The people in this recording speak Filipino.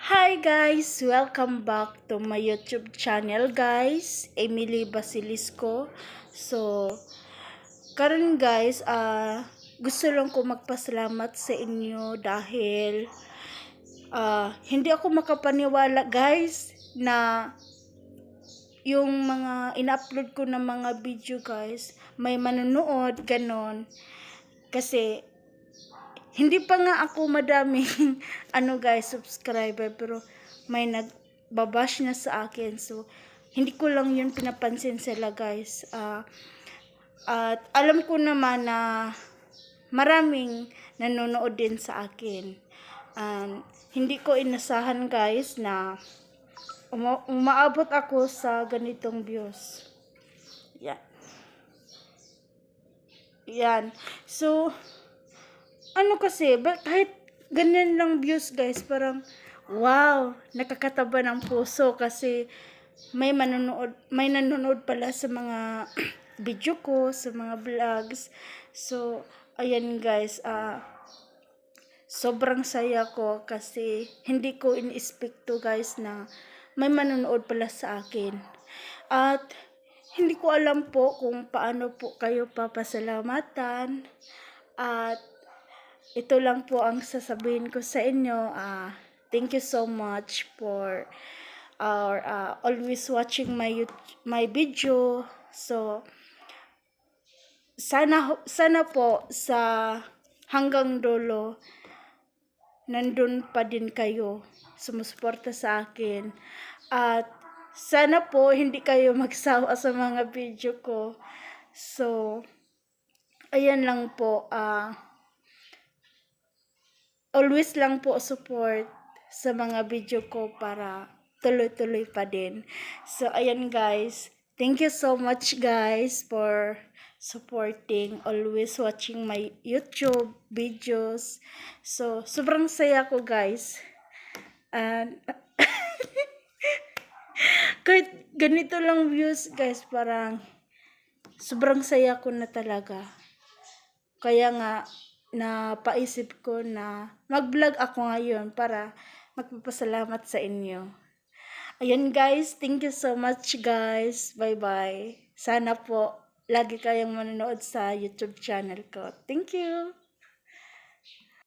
Hi guys! Welcome back to my YouTube channel guys, Emily Basilisco. So, karon guys, gusto lang ko magpasalamat sa inyo dahil hindi ako makapaniwala guys na yung mga ina-upload ko na mga video guys, may manonood, ganon. Kasi, hindi pa nga ako madaming subscriber, pero may nagbabash na sa akin. So, hindi ko lang yun pinapansin sila guys. At alam ko naman na maraming nanonood din sa akin. Hindi ko inasahan guys na umaabot ako sa ganitong views. Yan. Yan. So, kasi, kahit ganyan lang views guys, parang wow, nakakataba ng puso kasi may nanonood pala sa mga video ko, sa mga vlogs. So, ayan guys, sobrang saya ko kasi hindi ko in-expect to guys na may manonood pala sa akin. At hindi ko alam po kung paano po kayo papasalamatan. At ito lang po ang sasabihin ko sa inyo. Thank you so much for always watching my video. So, sana po sa hanggang dulo nandun pa din kayo sumusuporta sa akin. At sana po hindi kayo magsawa sa mga video ko. So, ayan lang po. Always lang po support sa mga video ko para tuloy-tuloy pa din. So, ayan guys. Thank you so much guys for supporting, always watching my YouTube videos. So, sobrang saya ko guys. And kahit ganito lang views guys, parang sobrang saya ko na talaga. Kaya nga, napaisip ko na mag-vlog ako ngayon para magpapasalamat sa inyo. Ayan guys, thank you so much guys. Bye-bye. Sana po lagi kayong manonood sa YouTube channel ko. Thank you.